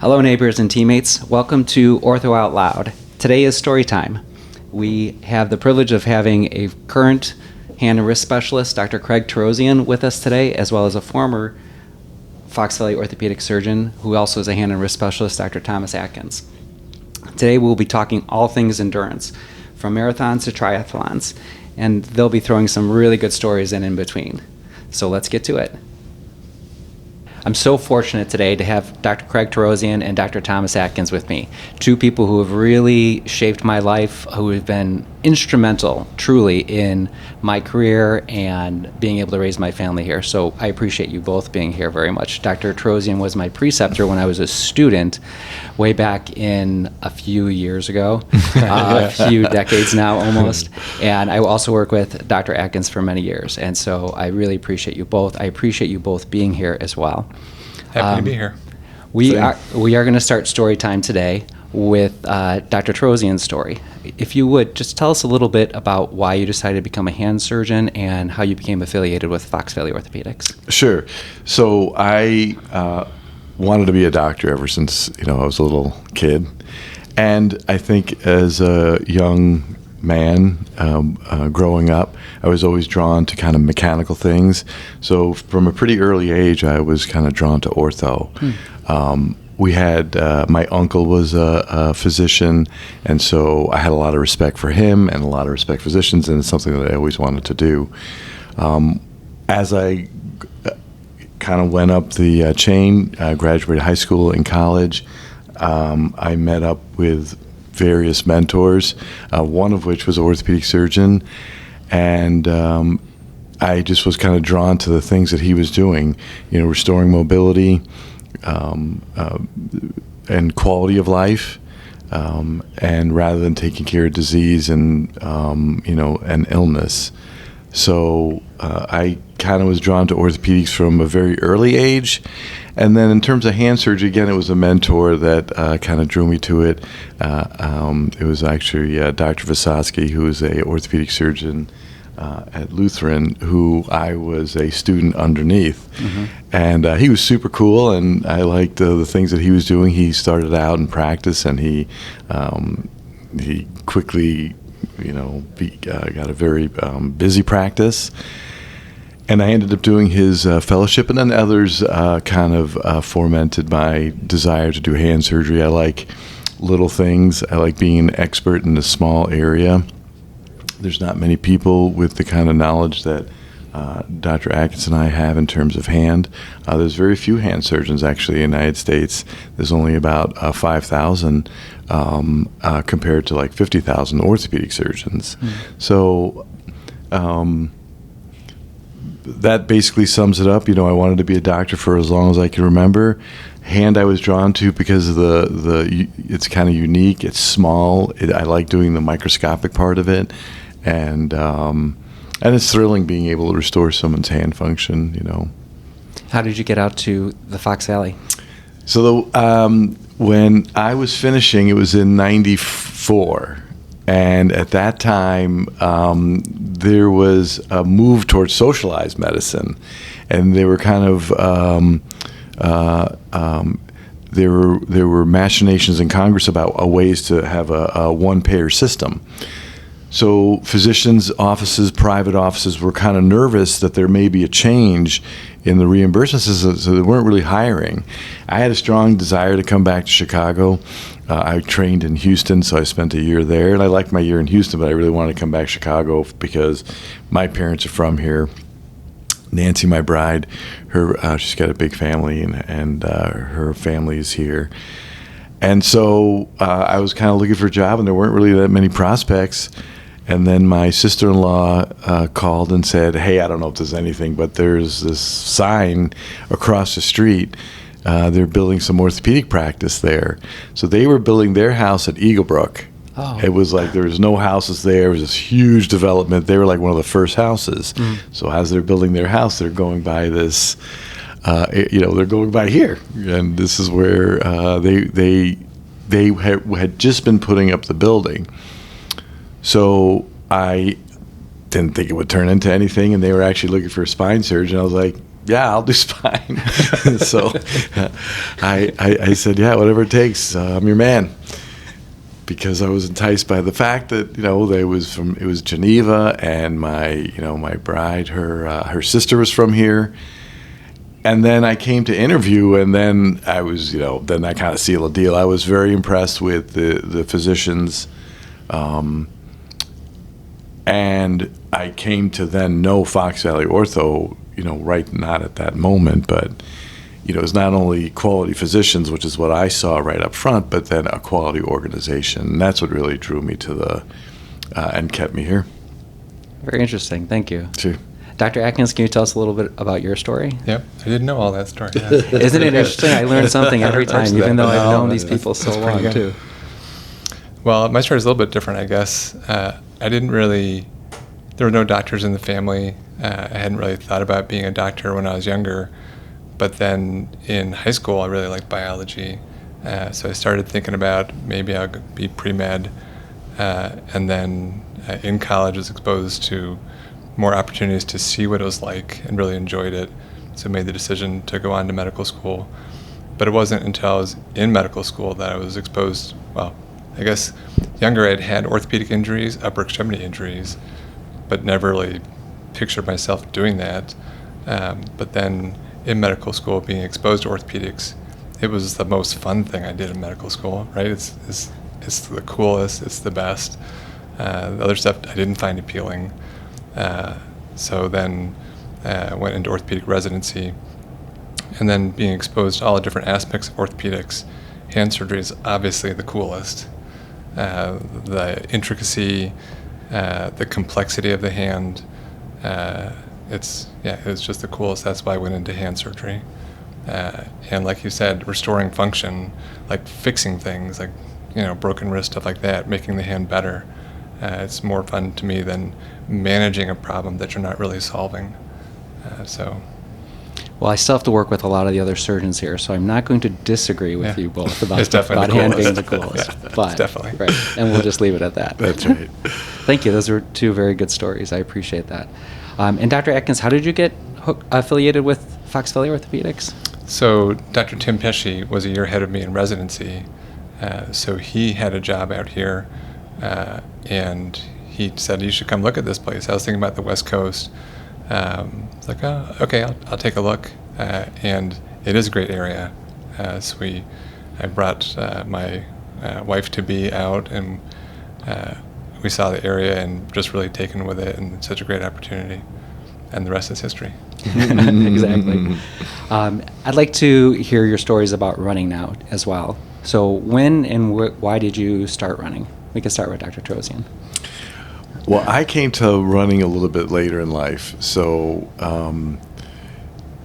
Hello, neighbors and teammates. Welcome to Ortho Out Loud. Today is story time. We have the privilege of having a current hand and wrist specialist, Dr. Craig Torosian, with us today, as well as a former Fox Valley orthopedic surgeon who also is a hand and wrist specialist, Dr. Thomas Atkins. Today we'll be talking all things endurance, from marathons to triathlons, and they'll be throwing some really good stories in between. So let's get to it. I'm so fortunate today to have Dr. Craig Torosian and Dr. Thomas Atkins with me, two people who have really shaped my life, who have been instrumental, truly, in my career and being able to raise my family here. So I appreciate you both being here very much. Dr. Torosian was my preceptor when I was a student way back in a few years ago, a few decades now almost. And I also work with Dr. Atkins for many years. And so I really appreciate you both. I appreciate you both being here as well. Happy to be here. We are going to start story time today with Dr. Torosian's story. If you would, just tell us a little bit about why you decided to become a hand surgeon and how you became affiliated with Fox Valley Orthopedics. Sure. So I wanted to be a doctor ever since I was a little kid, and I think as a young man growing up, I was always drawn to kind of mechanical things. So from a pretty early age, I was kind of drawn to ortho. We had my uncle was a physician, and so I had a lot of respect for him and a lot of respect for physicians, and it's something that I always wanted to do. As I kind of went up the chain, graduated high school and college, I met up with various mentors, one of which was an orthopedic surgeon, and I just was kind of drawn to the things that he was doing, restoring mobility, and quality of life, and rather than taking care of disease and and illness. So I kind of was drawn to orthopedics from a very early age. And then in terms of hand surgery, again, it was a mentor that kind of drew me to it. It was actually Dr. Vysotsky, who is a orthopedic surgeon at Lutheran, who I was a student underneath. Mm-hmm. And he was super cool, and I liked the things that he was doing. He started out in practice, and he quickly got a very busy practice. And I ended up doing his fellowship, and then others kind of fomented my desire to do hand surgery. I like little things. I like being an expert in a small area. There's not many people with the kind of knowledge that Dr. Atkins and I have in terms of hand. There's very few hand surgeons actually in the United States. There's only about 5,000 compared to like 50,000 orthopedic surgeons. So that basically sums it up. I wanted to be a doctor for as long as I can remember. Hand I was drawn to because of it's kind of unique. It's small. I like doing the microscopic part of it, and it's thrilling being able to restore someone's hand function. How did you get out to the Fox Valley? So when I was finishing, it was in '94. And at that time, there was a move towards socialized medicine, and they were kind of there were machinations in Congress about ways to have a one-payer system. So physicians' offices, private offices, were kind of nervous that there may be a change in the reimbursement system, so they weren't really hiring. I had a strong desire to come back to Chicago. I trained in Houston, so I spent a year there, and I liked my year in Houston, but I really wanted to come back to Chicago because my parents are from here. Nancy, my bride, she's got a big family, and her family is here. And so I was kind of looking for a job, and there weren't really that many prospects. And then my sister-in-law called and said, "Hey, I don't know if there's anything, but there's this sign across the street. They're building some orthopedic practice there." So they were building their house at Eaglebrook. Oh. It was like there was no houses there. It was this huge development. They were like one of the first houses. Mm. So as they're building their house, they're going by this, they're going by here. And this is where they had just been putting up the building. So I didn't think it would turn into anything, and they were actually looking for a spine surgeon. I was like, yeah, I'll do spine. So I said, yeah, whatever it takes. I'm your man. Because I was enticed by the fact that, it was Geneva, and my bride, her sister was from here. And then I came to interview, and then I was, then I kind of sealed the deal. I was very impressed with the physicians. And I came to then know Fox Valley Ortho, right, not at that moment, but, it was not only quality physicians, which is what I saw right up front, but then a quality organization. And that's what really drew me to and kept me here. Very interesting. Thank you. Sure. Dr. Atkins, can you tell us a little bit about your story? Yep, I didn't know all that story. Isn't it interesting? I learn something every time, even though I've known these people so long, too. Well, my story is a little bit different, I guess. There were no doctors in the family. I hadn't really thought about being a doctor when I was younger. But then in high school, I really liked biology. So I started thinking about maybe I'll be pre-med. And then in college, I was exposed to more opportunities to see what it was like and really enjoyed it. So I made the decision to go on to medical school. But it wasn't until I was in medical school that I was exposed, well, I guess younger I'd had orthopedic injuries, upper extremity injuries, but never really pictured myself doing that. But then in medical school, being exposed to orthopedics, it was the most fun thing I did in medical school, right? It's the coolest, it's the best. The other stuff I didn't find appealing. So then I went into orthopedic residency, and then being exposed to all the different aspects of orthopedics, hand surgery is obviously the coolest. The intricacy, the complexity of the hand, it was just the coolest. That's why I went into hand surgery. And like you said, restoring function, like fixing things, like, broken wrist, stuff like that, making the hand better. It's more fun to me than managing a problem that you're not really solving. Well, I still have to work with a lot of the other surgeons here, so I'm not going to disagree with you both about hand being the coolest. Yeah, but, definitely. Right, and we'll just leave it at that. That's right. Thank you. Those are two very good stories. I appreciate that. And Dr. Atkins, how did you get affiliated with Fox Valley Orthopedics? So Dr. Tim Pesci was a year ahead of me in residency. So he had a job out here, and he said, you should come look at this place. I was thinking about the West Coast. It's like, oh, okay, I'll take a look. And it is a great area. I brought my wife-to-be out, and we saw the area and just really taken with it, and it's such a great opportunity. And the rest is history. Exactly. I'd like to hear your stories about running now as well. So when and why did you start running? We can start with Dr. Torosian. Well, I came to running a little bit later in life. So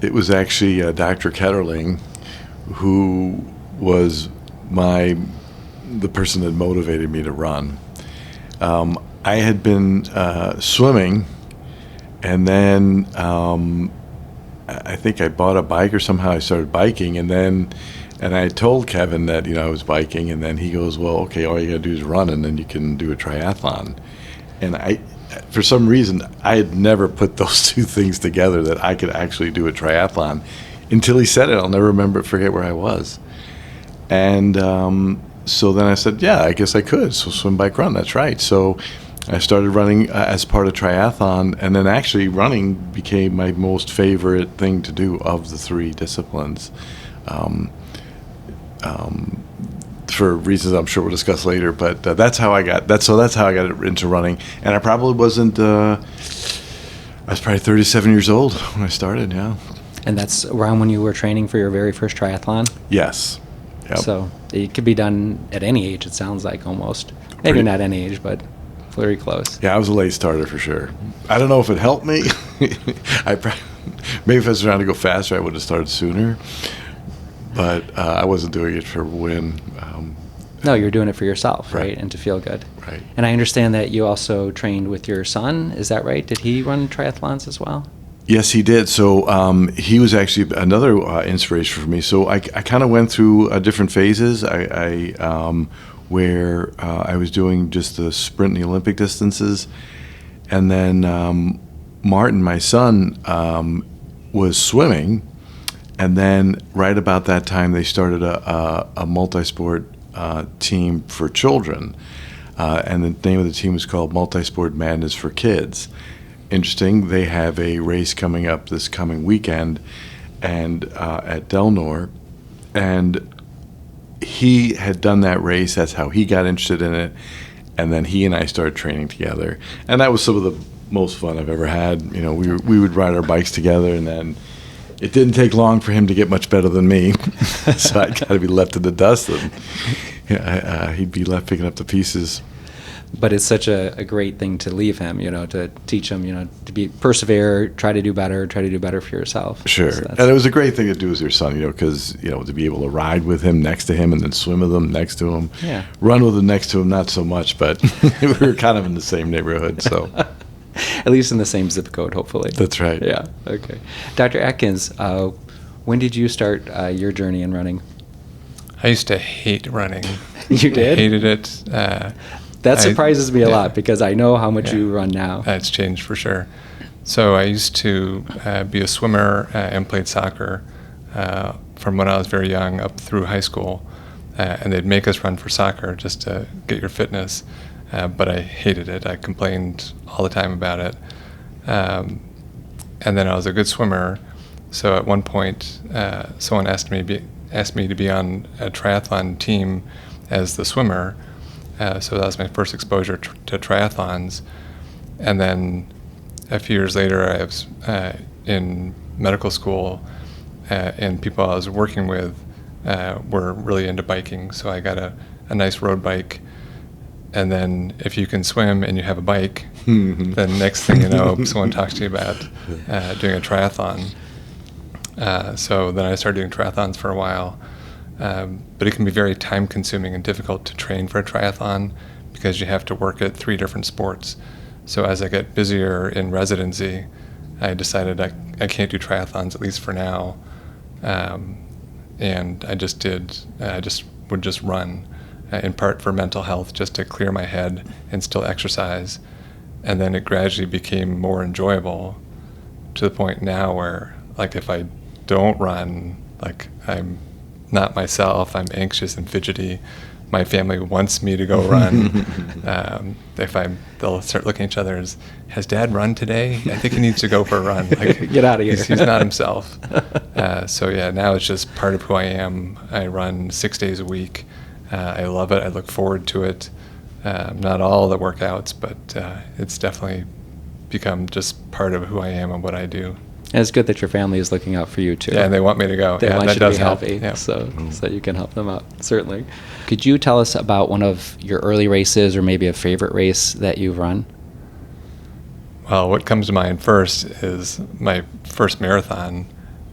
it was actually Dr. Ketterling who was the person that motivated me to run. I had been swimming, and then I think I bought a bike, or somehow I started biking, and I told Kevin that I was biking, and then he goes, well, okay, all you got to do is run, and then you can do a triathlon. And for some reason, I had never put those two things together, that I could actually do a triathlon, until he said it. I'll never forget where I was. And so then I said, yeah, I guess I could. So swim, bike, run, that's right. So I started running as part of triathlon, and then actually running became my most favorite thing to do of the three disciplines. For reasons I'm sure we'll discuss later, but that's how I got into running. And I probably wasn't. I was probably 37 years old when I started. Yeah. And that's around when you were training for your very first triathlon. Yes. Yep. So it could be done at any age. It sounds like almost. Maybe not any age, but very close. Yeah, I was a late starter for sure. I don't know if it helped me. Maybe if I was trying to go faster, I would have started sooner. But I wasn't doing it for a win. No, you're doing it for yourself, right? And to feel good. Right. And I understand that you also trained with your son. Is that right? Did he run triathlons as well? Yes, he did. So he was actually another inspiration for me. So I kind of went through different phases. Where I was doing just the sprint and the Olympic distances, and then Martin, my son, was swimming, and then right about that time they started a multi-sport team for children, and the name of the team was called Multi-Sport Madness for Kids. Interesting, they have a race coming up this coming weekend, and at Del Nor, and he had done that race. That's how he got interested in it, and then he and I started training together, and that was some of the most fun I've ever had. You know, we would ride our bikes together, and then it didn't take long for him to get much better than me, so I got to be left in the dust, and he'd be left picking up the pieces. But it's such a great thing to leave him, to teach him, to persevere, try to do better for yourself. Sure. So And it was a great thing to do with your son, because, to be able to ride with him, next to him, and then swim with him next to him. Yeah. Run with him next to him, not so much, but we were kind of in the same neighborhood, so. At least in the same zip code, hopefully. That's right. Yeah, okay. Dr. Atkins, when did you start your journey in running? I used to hate running. You did? I hated it. That surprises me a lot, because I know how much you run now. It's changed for sure. So I used to be a swimmer and played soccer from when I was very young up through high school. And they'd make us run for soccer just to get your fitness. But I hated it. I complained all the time about it. And then I was a good swimmer. So at one point, someone asked me to be on a triathlon team as the swimmer. So that was my first exposure to triathlons. And then a few years later, I was in medical school, and people I was working with were really into biking. So I got a nice road bike. And then if you can swim and you have a bike, then next thing you know, someone talks to you about doing a triathlon. So then I started doing triathlons for a while. But it can be very time-consuming and difficult to train for a triathlon because you have to work at 3 different sports. So as I get busier in residency, I decided I can't do triathlons, at least for now. And I just would just run, in part for mental health, just to clear my head and still exercise. And then it gradually became more enjoyable to the point now where, like, if I don't run, like, I'm not myself, I'm anxious and fidgety. My family wants me to go run. They'll start looking at each other as, has Dad run today? I think he needs to go for a run. Like, Get out of here. He's not himself. So yeah, now it's just part of who I am. I run 6 days a week. I love it. I look forward to it. Not all the workouts, but it's definitely become just part of who I am and what I do. And it's good that your family is looking out for you too. Yeah, and they want me to go. They want that you does to be help. healthy, Yeah. so you can help them out, certainly. Could you tell us about one of your early races, or maybe a favorite race that you've run? Well, what comes to mind first is my first marathon,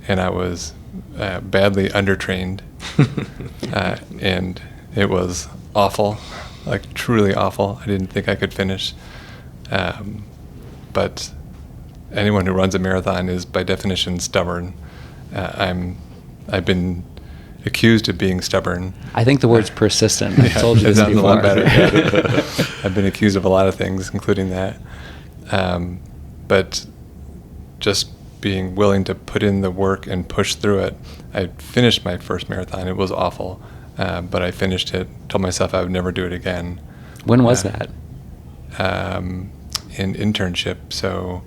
and I was badly undertrained, and it was awful, like truly awful. I didn't think I could finish, but anyone who runs a marathon is by definition stubborn. I've been accused of being stubborn. I think the word's persistent. I've told you this sounds before. a lot better. I've been accused of a lot of things, including that. But just being willing to put in the work and push through it. I finished my first marathon. It was awful, but I finished it, told myself I would never do it again. When was that? In internship, so...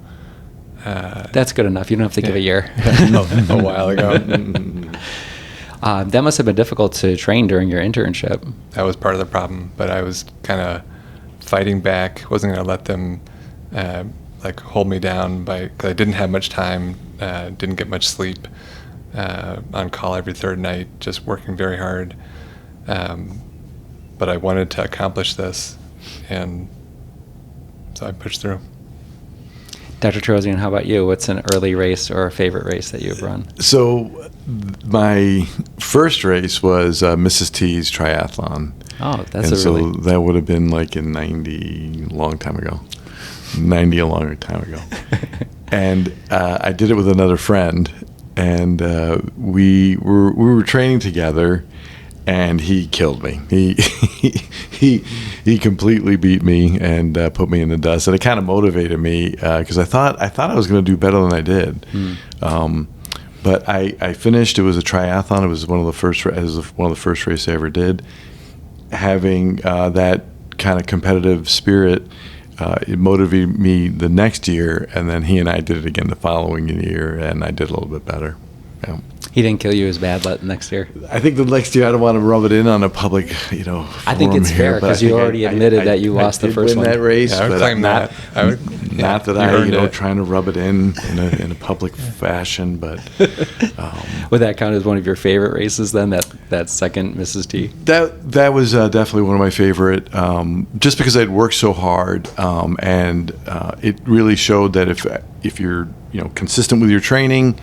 That's good enough. You don't have to give a year. A while ago. That must have been difficult to train during your internship. That was part of the problem, but I was kind of fighting back. Wasn't going to let them hold me down because I didn't have much time, didn't get much sleep, on call every third night, just working very hard. But I wanted to accomplish this, and so I pushed through. Dr. Torosian, how about you? What's an early race or a favorite race that you've run? So my first race was Mrs. T's triathlon. Oh, that's and that would have been like in 90, a long time ago. And I did it with another friend, and we were training together, and he killed me. He completely beat me and put me in the dust. And it kind of motivated me because I thought I was going to do better than I did. But I finished. It was a triathlon. It was one of the first races I ever did. Having that kind of competitive spirit, it motivated me the next year, and then he and I did it again the following year, and I did a little bit better. Yeah. He didn't kill you as bad next year. I think the next year I don't want to rub it in on a public, forum. I think it's fair because you already admitted that you lost the first one. I did win that race, I would but claim not that I trying to rub it in a public fashion. But would that count as one of your favorite races then? That second Mrs. T. That was definitely one of my favorite, just because I'd worked so hard, and it really showed that if you're consistent with your training,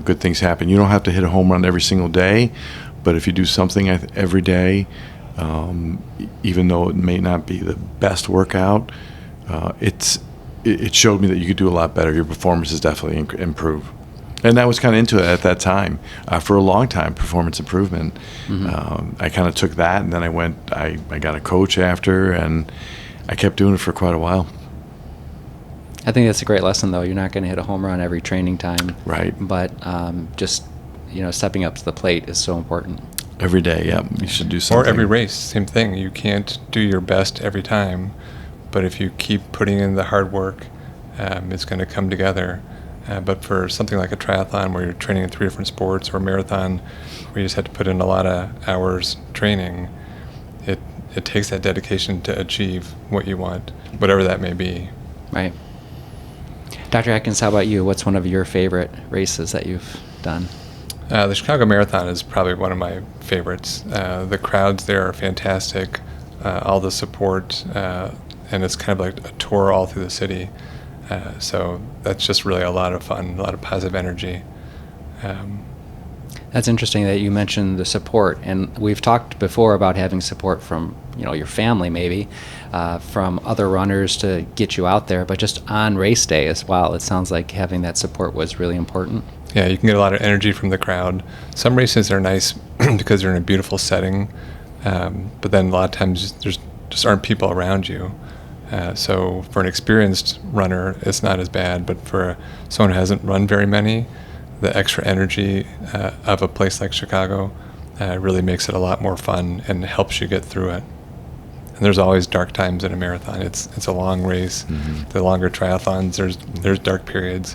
good things happen. You don't have to hit a home run every single day, but if you do something every day, even though it may not be the best workout, it showed me that you could do a lot better. Your performance is definitely improved. And I was kind of into it at that time. For a long time, performance improvement. I kind of took that, and then I got a coach after, and I kept doing it for quite a while. I think that's a great lesson, though. You're not going to hit a home run every training time. Right. But just, stepping up to the plate is so important. Every day, yeah. You should do something. Or every race, same thing. You can't do your best every time, but if you keep putting in the hard work, it's going to come together. But for something like a triathlon where you're training in 3 different sports, or a marathon where you just have to put in a lot of hours training, it takes that dedication to achieve what you want, whatever that may be. Right. Dr. Atkins, how about you? What's one of your favorite races that you've done? The Chicago Marathon is probably one of my favorites. The crowds there are fantastic, all the support, and it's kind of like a tour all through the city. So that's just really a lot of fun, a lot of positive energy. That's interesting that you mentioned the support, and we've talked before about having support from your family, maybe from other runners to get you out there, but just on race day as well. It sounds like having that support was really important. Yeah, you can get a lot of energy from the crowd. Some races are nice because they're in a beautiful setting, but then a lot of times there's just aren't people around you. So for an experienced runner, it's not as bad, but for someone who hasn't run very many, the extra energy of a place like Chicago really makes it a lot more fun and helps you get through it. And there's always dark times in a marathon. It's a long race. Mm-hmm. The longer triathlons, there's dark periods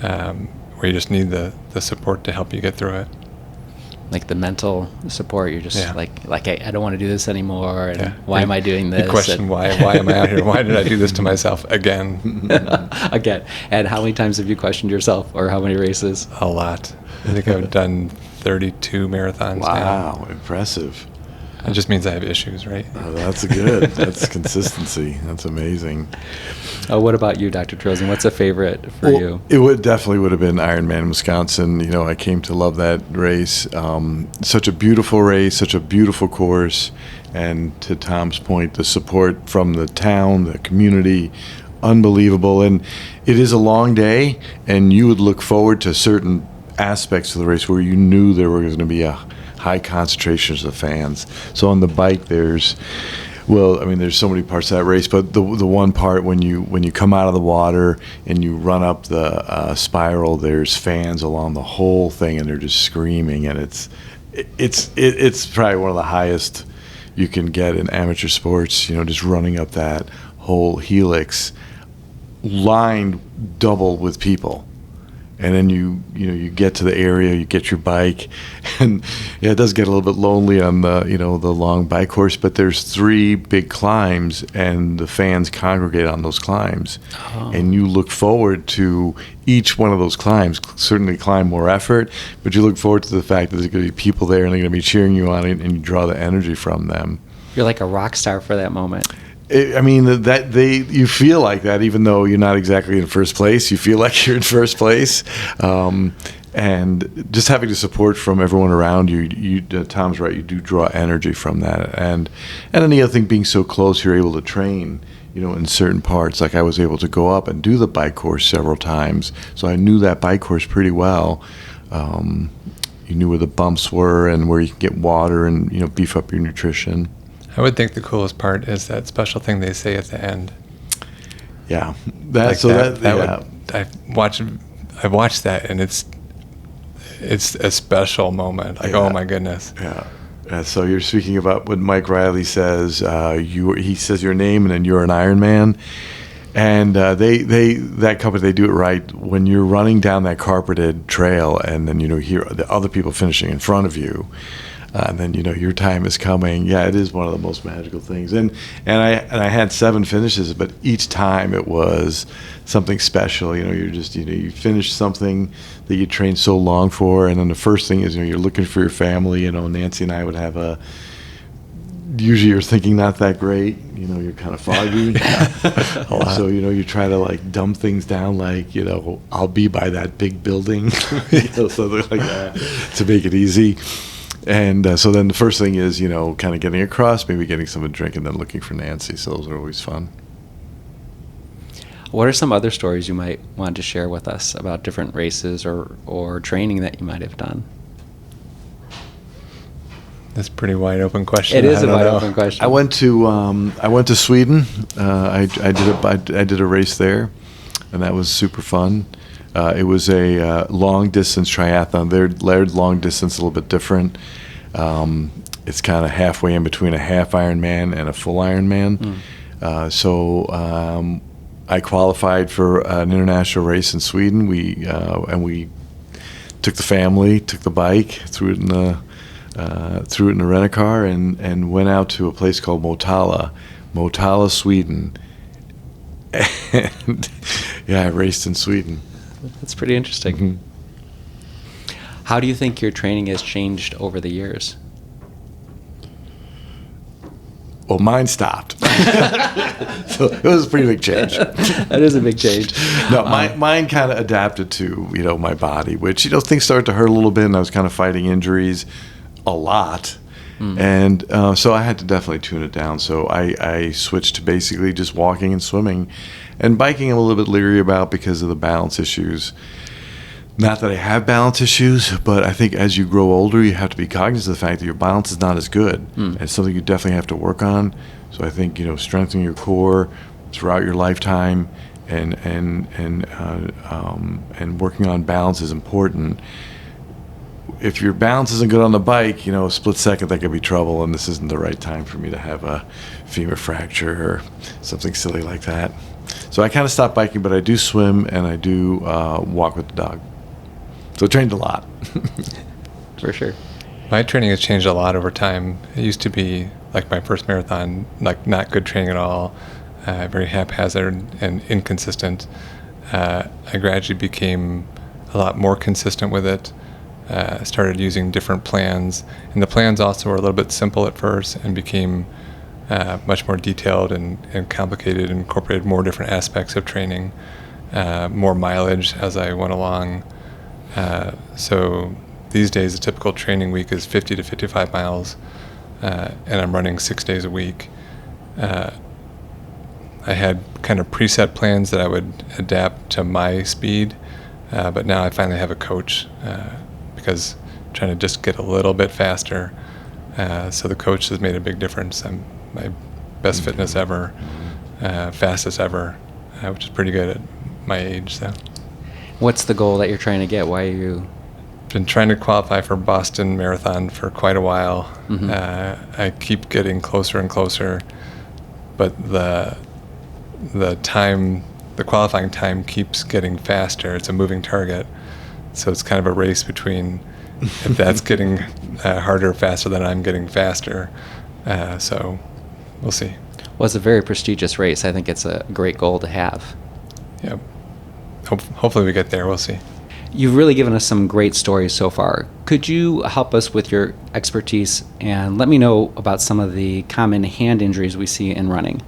where you just need the support to help you get through it. Like the mental support, you're just like I don't want to do this anymore, and why am I doing this? The question, why am I out here? Why did I do this to myself again? Again. And how many times have you questioned yourself, or how many races? A lot. I think I've done 32 marathons now. Wow, impressive. It just means I have issues, right? Oh, that's good. That's consistency. That's amazing. What about you, Dr. Torosian? What's a favorite for you? It definitely would have been Ironman Wisconsin. I came to love that race. Such a beautiful race, such a beautiful course. And to Tom's point, the support from the town, the community, unbelievable. And it is a long day, and you would look forward to certain aspects of the race where you knew there were going to be a high concentrations of fans. So on the bike, there's so many parts of that race, but the one part when you come out of the water and you run up the spiral, there's fans along the whole thing, and they're just screaming, and it's probably one of the highest you can get in amateur sports. Just running up that whole helix, lined double with people. And then you get to the area, you get your bike, and it does get a little bit lonely on the the long bike course. But there's 3 big climbs, and the fans congregate on those climbs, and you look forward to each one of those climbs. Certainly, climb more effort, but you look forward to the fact that there's going to be people there, and they're going to be cheering you on, and you draw the energy from them. You're like a rock star for that moment. You feel like that, even though you're not exactly in first place. You feel like you're in first place, and just having the support from everyone around you. Tom's right. You do draw energy from that, and then the other thing, being so close, you're able to train. In certain parts, like I was able to go up and do the bike course several times, so I knew that bike course pretty well. you knew where the bumps were and where you could get water and, beef up your nutrition. I would think the coolest part is that special thing they say at the end. Yeah, I've watched that, and it's a special moment. Like, oh my goodness. Yeah. So you're speaking about when Mike Riley says he says your name and then you're an Ironman, and that company, they do it right. When you're running down that carpeted trail and then hear the other people finishing in front of you, and then your time is coming. Yeah, it is one of the most magical things. And I had 7 finishes, but each time it was something special. You're just you finish something that you trained so long for, and then the first thing is you're looking for your family. Nancy and I would have usually you're thinking not that great. You're kind of foggy. So you try to like dumb things down, like I'll be by that big building, something like that, to make it easy. And so then the first thing is, kind of getting across, maybe getting something to drink, and then looking for Nancy. So those are always fun. What are some other stories you might want to share with us about different races or training that you might have done? That's a pretty wide open question. It is a wide open question. I went to Sweden. I did a race there, and that was super fun. It was a long distance triathlon. Their long distance a little bit different. It's kind of halfway in between a half Ironman and a full Ironman. So I qualified for an international race in Sweden. We took the family, took the bike, threw it in the rent-a-car, and went out to a place called Motala, Sweden. And I raced in Sweden. That's pretty interesting. Mm-hmm. How do you think your training has changed over the years? Well, mine stopped. So it was a pretty big change. That is a big change. No, mine kind of adapted to, my body, which, things started to hurt a little bit, and I was kind of fighting injuries a lot. And so I had to definitely tune it down. So I switched to basically just walking and swimming. And biking I'm a little bit leery about because of the balance issues. Not that I have balance issues, but I think as you grow older, you have to be cognizant of the fact that your balance is not as good. And it's something you definitely have to work on. So I think, strengthening your core throughout your lifetime and working on balance is important. If your balance isn't good on the bike, a split second that could be trouble, and this isn't the right time for me to have a femur fracture or something silly like that. So I kind of stopped biking, but I do swim and I do walk with the dog. So I trained a lot. For sure. My training has changed a lot over time. It used to be like my first marathon, like not good training at all, very haphazard and inconsistent. I gradually became a lot more consistent with it. Started using different plans, and the plans also were a little bit simple at first and became much more detailed and complicated, and incorporated more different aspects of training, more mileage as I went along. So these days, a typical training week is 50 to 55 miles, and I'm running 6 days a week. I had kind of preset plans that I would adapt to my speed, but now I finally have a coach because I'm trying to just get a little bit faster. So the coach has made a big difference. I'm my best fitness ever, fastest ever, which is pretty good at my age. So, what's the goal that you're trying to get? Why are you? Been trying to qualify for Boston Marathon for quite a while. I keep getting closer and closer, but the qualifying time keeps getting faster. It's a moving target, so it's kind of a race between if that's getting harder faster than I'm getting faster. So we'll see. Well, it's a very prestigious race. I think it's a great goal to have. Yep. Hopefully we get there. We'll see. You've really given us some great stories so far. Could you help us with your expertise and let me know about some of the common hand injuries we see in running?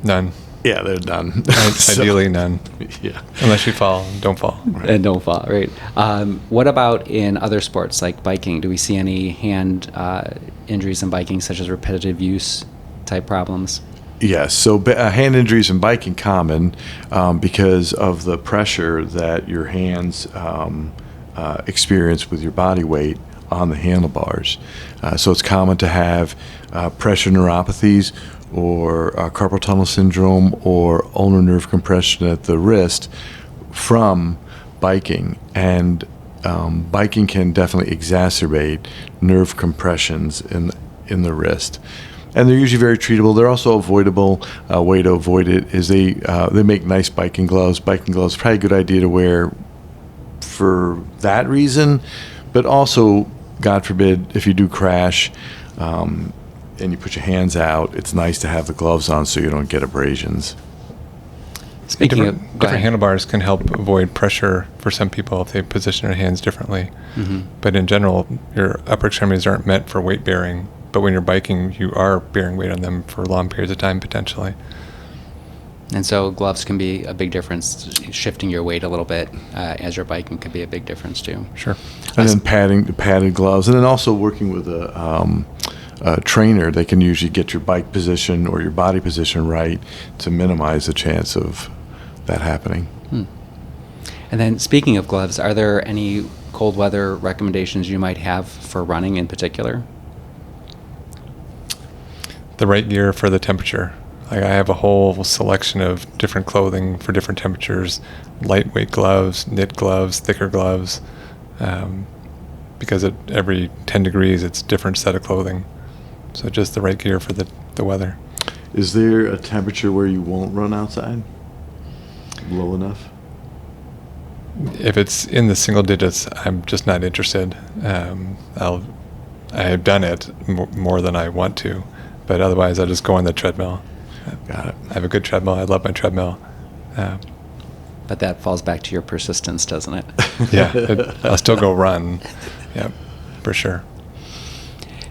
None. Yeah, they're none. Ideally none. Yeah. Unless you fall, don't fall. Right. And don't fall, right. What about in other sports like biking? Do we see any hand injuries in biking, such as repetitive use type problems? Yes, so hand injuries in biking common because of the pressure that your hands experience with your body weight on the handlebars. So it's common to have pressure neuropathies or carpal tunnel syndrome or ulnar nerve compression at the wrist from biking. And biking can definitely exacerbate nerve compressions in the wrist. And they're usually very treatable. They're also avoidable. A way to avoid it is they make nice biking gloves. Biking gloves are probably a good idea to wear for that reason, but also, God forbid, if you do crash and you put your hands out, it's nice to have the gloves on so you don't get abrasions. Speaking of different handlebars can help avoid pressure for some people if they position their hands differently. Mm-hmm. But in general, your upper extremities aren't meant for weight bearing. But when you're biking, you are bearing weight on them for long periods of time potentially. And so gloves can be a big difference. Shifting your weight a little bit as you're biking could be a big difference too. Sure. And then padded gloves, and then also working with a trainer, they can usually get your bike position or your body position right to minimize the chance of that happening. And then speaking of gloves, are there any cold weather recommendations you might have for running in particular? The right gear for the temperature. Like I have a whole selection of different clothing for different temperatures, lightweight gloves, knit gloves, thicker gloves, because at every 10 degrees it's a different set of clothing. So just the right gear for the weather. Is there a temperature where you won't run outside? Low enough? If it's in the single digits, I'm just not interested. I have done it more than I want to, but otherwise I'll just go on the treadmill. Got it. I have a good treadmill. I love my treadmill. But that falls back to your persistence, doesn't it? Yeah, I'll still go run. Yeah, for sure.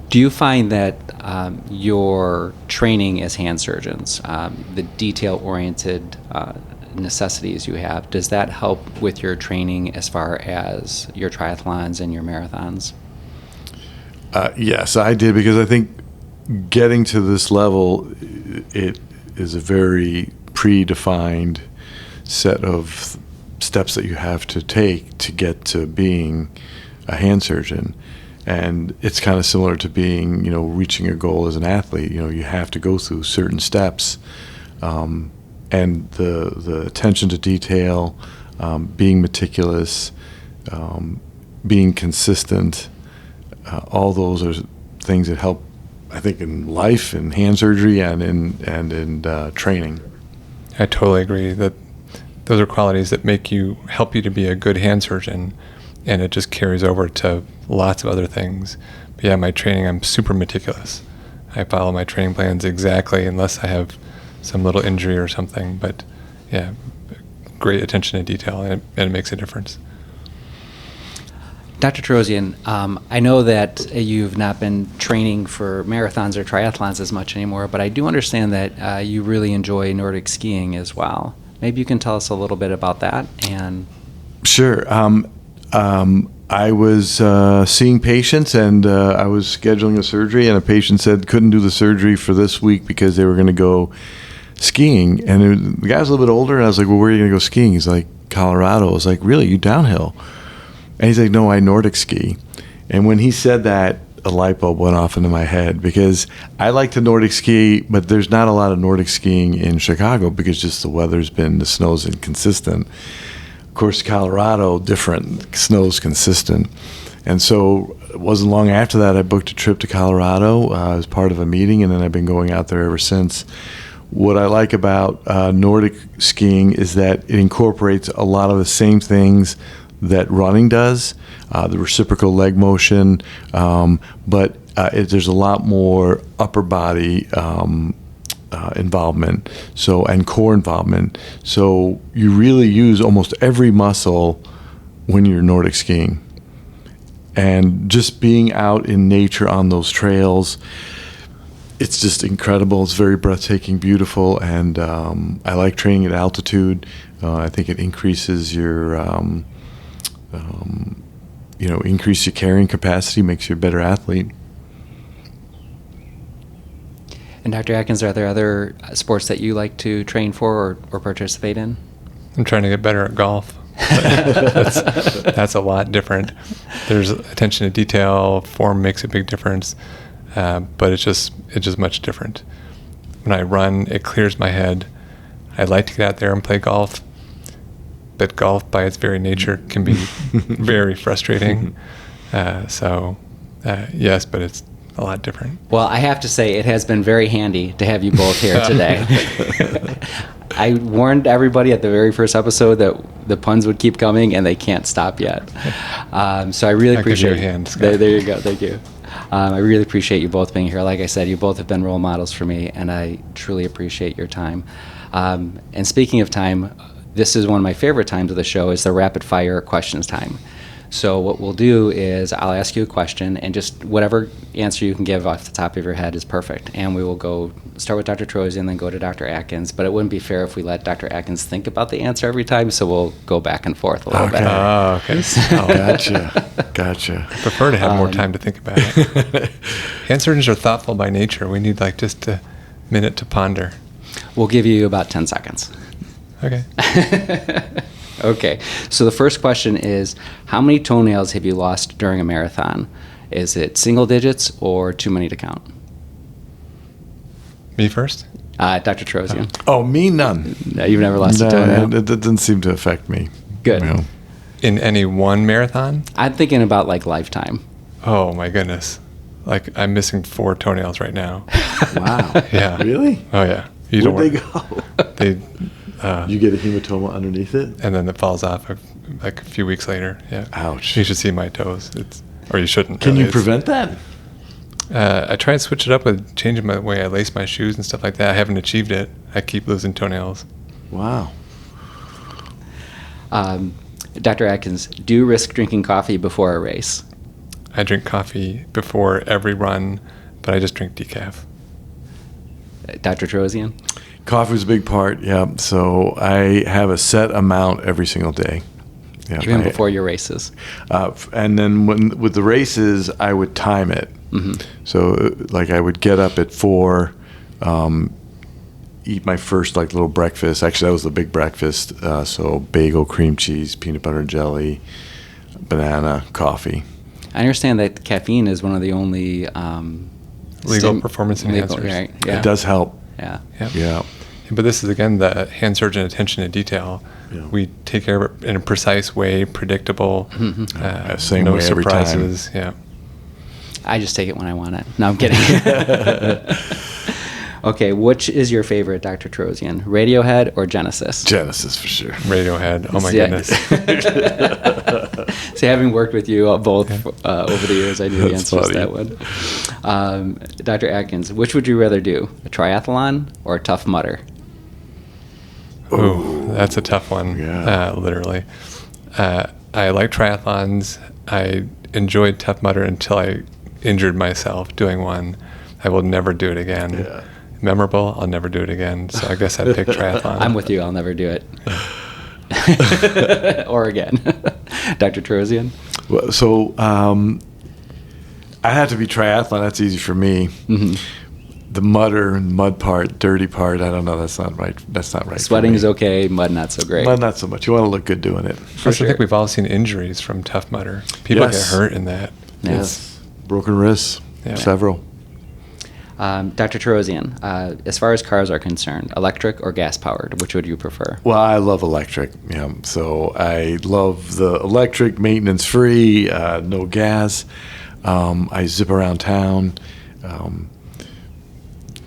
Do you find that your training as hand surgeons, the detail-oriented necessities you have, does that help with your training as far as your triathlons and your marathons? Yes, I did, because I think getting to this level, it is a very predefined set of steps that you have to take to get to being a hand surgeon. And it's kind of similar to being, reaching a goal as an athlete. You have to go through certain steps. And the attention to detail, being meticulous, being consistent, all those are things that help, I think, in life, in hand surgery, and in training. I totally agree that those are qualities that help you to be a good hand surgeon, and it just carries over to lots of other things. But yeah, my training, I'm super meticulous. I follow my training plans exactly, unless I have some little injury or something. But yeah, great attention to detail, and it makes a difference. Dr. Torosian, I know that you've not been training for marathons or triathlons as much anymore, but I do understand that you really enjoy Nordic skiing as well. Maybe you can tell us a little bit about that. And Sure. I was seeing patients, and I was scheduling a surgery, and a patient said couldn't do the surgery for this week because they were going to go skiing. And the guy was a little bit older, and I was like, well, where are you going to go skiing? He's like, Colorado. I was like, really? You downhill? And he's like, no, I Nordic ski. And when he said that, a light bulb went off into my head, because I like to Nordic ski, but there's not a lot of Nordic skiing in Chicago because just the snow's inconsistent. Of course, Colorado, different, snow's consistent. And so it wasn't long after that I booked a trip to Colorado as part of a meeting, and then I've been going out there ever since. What I like about Nordic skiing is that it incorporates a lot of the same things that running does, the reciprocal leg motion, but there's a lot more upper body involvement, and core involvement. So you really use almost every muscle when you're Nordic skiing. And just being out in nature on those trails, it's just incredible. It's very breathtaking, beautiful, and I like training at altitude. I think it increases your increase your carrying capacity, makes you a better athlete. And Dr. Atkins, are there other sports that you like to train for or participate in? I'm trying to get better at golf. That's a lot different. There's attention to detail. Form makes a big difference, but it's just much different. When I run, it clears my head. I like to get out there and play golf, but golf by its very nature can be very frustrating. Yes, but it's a lot different. Well, I have to say it has been very handy to have you both here today. I warned everybody at the very first episode that the puns would keep coming, and they can't stop yet. So I really appreciate your hand, Scott. There you go. Thank you. I really appreciate you both being here. Like I said, you both have been role models for me, and I truly appreciate your time. And speaking of time, this is one of my favorite times of the show, is the rapid fire questions time. So what we'll do is I'll ask you a question, and just whatever answer you can give off the top of your head is perfect. And we will start with Dr. Torosian, then go to Dr. Atkins. But it wouldn't be fair if we let Dr. Atkins think about the answer every time, so we'll go back and forth a little bit. Oh, okay. Gotcha. I prefer to have more time to think about it. Hand surgeons are thoughtful by nature. We need just a minute to ponder. We'll give you about 10 seconds. Okay. Okay, so the first question is, how many toenails have you lost during a marathon? Is it single digits or too many to count? Me first? Dr. Torosian. Oh, me, none. No, you've never lost a toenail? It doesn't seem to affect me. Good. You know. In any one marathon? I'm thinking about lifetime. Oh, my goodness. I'm missing 4 toenails right now. Wow. Yeah. Really? Oh, yeah. Where'd they go? They... you get a hematoma underneath it? And then it falls off a few weeks later. Yeah. Ouch. You should see my toes. Or you shouldn't. Can really. you prevent that? I try and switch it up with changing the way I lace my shoes and stuff like that. I haven't achieved it. I keep losing toenails. Wow. Dr. Atkins, do you risk drinking coffee before a race? I drink coffee before every run, but I just drink decaf. Dr. Torosian? Coffee was a big part, yeah. So I have a set amount every single day. Yeah, Even before your races? And then with the races, I would time it. Mm-hmm. So I would get up at 4, eat my first little breakfast. Actually, that was the big breakfast. So bagel, cream cheese, peanut butter and jelly, banana, coffee. I understand that caffeine is one of the only legal performance enhancers. Right? Yeah. It does help. Yeah. Yeah. But this is, again, the hand surgeon attention to detail. Yeah. We take care of it in a precise way, predictable, same no way surprises. Every time. Yeah. I just take it when I want it. No, I'm kidding. Okay, which is your favorite, Dr. Torosian? Radiohead or Genesis? Genesis, for sure. Radiohead. Oh, my goodness. See, having worked with you both over the years, I knew the answer to that one. Dr. Atkins, which would you rather do, a triathlon or a Tough Mudder? Ooh, that's a tough one, yeah. Literally. I like triathlons. I enjoyed Tough Mudder until I injured myself doing one. I will never do it again. Yeah. Memorable, I'll never do it again. So I guess I'd pick triathlon. I'm with you. I'll never do it. Or again. Dr. Torosian? Well, so I have to be triathlon. That's easy for me. Mm-hmm. The mud part, dirty part, I don't know. That's not right. Sweating is okay. Mud not so great. Mud not so much. You want to look good doing it. I think we've all seen injuries from Tough Mudder. People get hurt in that. Yes. Broken wrists. Yeah. Several. Dr. Torosian, as far as cars are concerned, electric or gas-powered, which would you prefer? Well, I love electric. Yeah, so I love the electric, maintenance-free, no gas. I zip around town.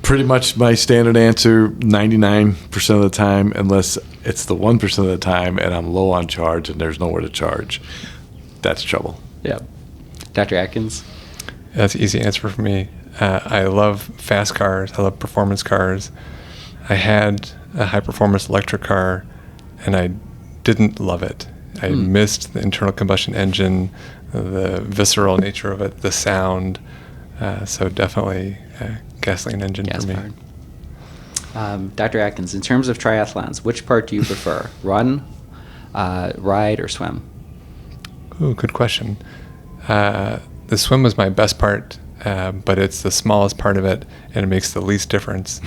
Pretty much my standard answer 99% of the time, unless it's the 1% of the time and I'm low on charge and there's nowhere to charge. That's trouble. Yeah. Dr. Atkins? That's an easy answer for me. I love fast cars. I love performance cars. I had a high-performance electric car, and I didn't love it. I missed the internal combustion engine, the visceral nature of it, the sound. So definitely gasoline engine for me. Dr. Atkins, in terms of triathlons, which part do you prefer, run, ride, or swim? Ooh, good question. The swim was my best part. But it's the smallest part of it, and it makes the least difference.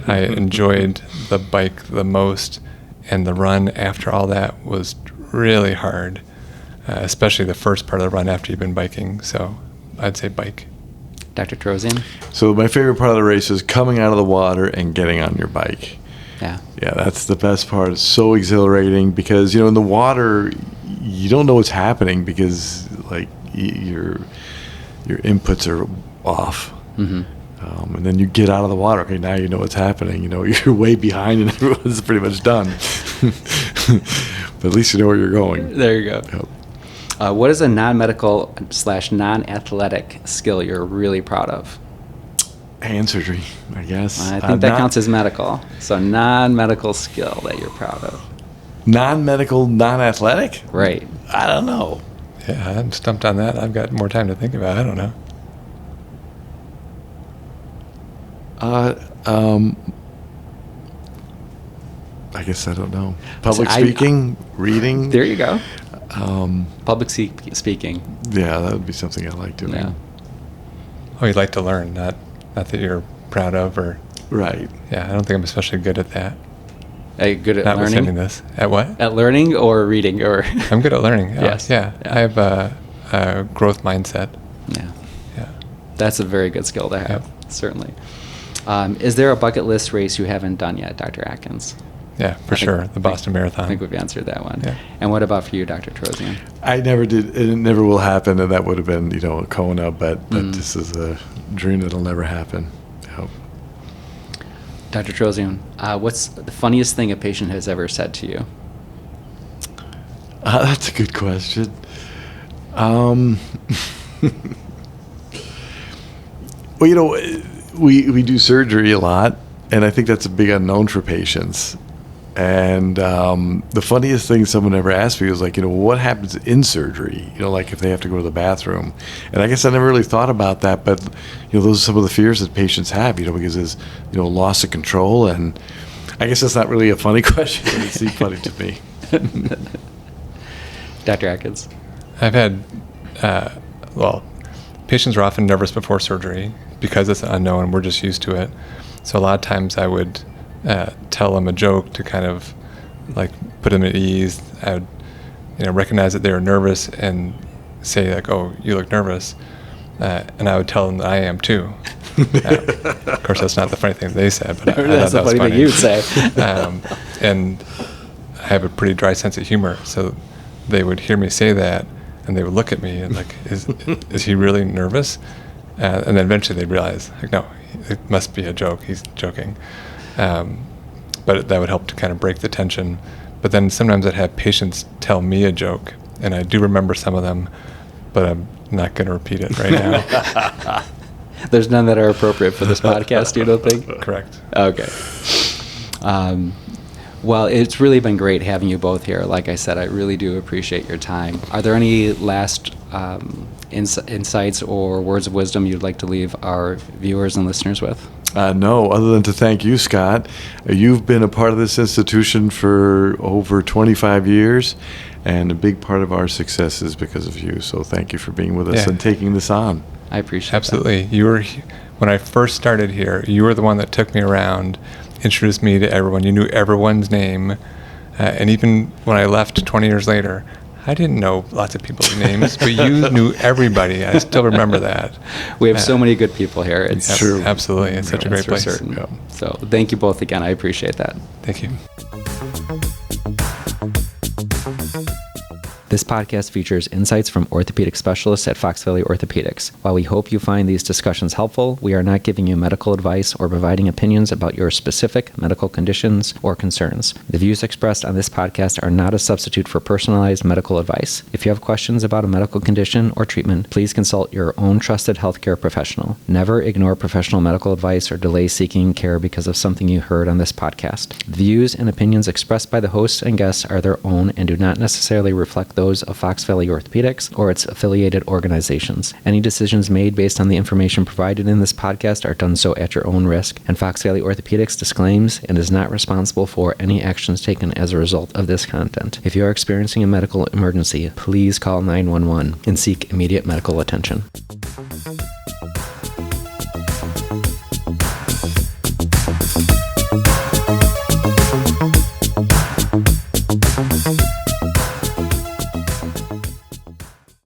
I enjoyed the bike the most, and the run after all that was really hard, especially the first part of the run after you've been biking. So I'd say bike. Dr. Torosian? So my favorite part of the race is coming out of the water and getting on your bike. Yeah. Yeah, that's the best part. It's so exhilarating because, in the water, you don't know what's happening because, like, your inputs are off. Mm-hmm. And then you get out of the water. Okay, now you know what's happening. You're way behind and everyone's pretty much done. But at least you know where you're going. There you go. Yep. What is a non-medical / non-athletic skill you're really proud of? Hand surgery, I guess. I think that counts as medical. So non-medical skill that you're proud of. Non-medical, non-athletic? Right. I don't know. Yeah, I'm stumped on that. I've got more time to think about it. I don't know. I guess I don't know. Public speaking, reading. There you go. Public speaking. Yeah, that would be something I like doing. Yeah. Oh, you'd like to learn, not that you're proud of, or Right. yeah. I don't think I'm especially good at that. Are you good at Notwithstanding learning? this, at what? At learning or reading or? I'm good at learning. Yes. Yeah. Yeah. I have a growth mindset. Yeah. Yeah. That's a very good skill to have. Certainly. Is there a bucket list race you haven't done yet, Dr. Atkins? Yeah, for sure. The Boston Marathon. I think we've answered that one. Yeah. And what about for you, Dr. Torosian? I never did. It never will happen, and that would have been, a Kona, but this is a dream that'll never happen. Yep. Dr. Torosian, what's the funniest thing a patient has ever said to you? That's a good question. Well, we do surgery a lot, and I think that's a big unknown for patients. And the funniest thing someone ever asked me was like, what happens in surgery? Like if they have to go to the bathroom. And I guess I never really thought about that, but those are some of the fears that patients have, because there's loss of control. And I guess that's not really a funny question, but it seemed funny to me. Dr. Atkins. I've had, patients are often nervous before surgery because it's unknown. We're just used to it. So a lot of times I would tell them a joke to kind of like put them at ease. I would, recognize that they were nervous and say like, "Oh, you look nervous," and I would tell them that I am too. Of course, that's not the funny thing they said, but I that's thought the that was funny thing you'd say. And I have a pretty dry sense of humor, so they would hear me say that, and they would look at me and like, "Is he really nervous?" And then eventually they'd realize, like, no, it must be a joke. He's joking. But that would help to kind of break the tension. But then sometimes I'd have patients tell me a joke, and I do remember some of them, but I'm not going to repeat it right now. There's none that are appropriate for this podcast, you don't think? Correct. Okay. Well, it's really been great having you both here. Like I said, I really do appreciate your time. Are there any last insights or words of wisdom you'd like to leave our viewers and listeners with? No, other than to thank you, Scott. You've been a part of this institution for over 25 years, and a big part of our success is because of you. So thank you for being with us and taking this on. I appreciate Absolutely. that. You were, when I first started here, you were the one that took me around, introduced me to everyone. You knew everyone's name. And even when I left 20 years later, I didn't know lots of people's names, but you knew everybody. I still remember that. We have so many good people here. It's true. Absolutely. It's such a great place. For certain. Yeah. So thank you both again. I appreciate that. Thank you. This podcast features insights from orthopedic specialists at Fox Valley Orthopedics. While we hope you find these discussions helpful, we are not giving you medical advice or providing opinions about your specific medical conditions or concerns. The views expressed on this podcast are not a substitute for personalized medical advice. If you have questions about a medical condition or treatment, please consult your own trusted healthcare professional. Never ignore professional medical advice or delay seeking care because of something you heard on this podcast. The views and opinions expressed by the hosts and guests are their own and do not necessarily reflect those of Fox Valley Orthopedics or its affiliated organizations. Any decisions made based on the information provided in this podcast are done so at your own risk, and Fox Valley Orthopedics disclaims and is not responsible for any actions taken as a result of this content. If you are experiencing a medical emergency, please call 911 and seek immediate medical attention.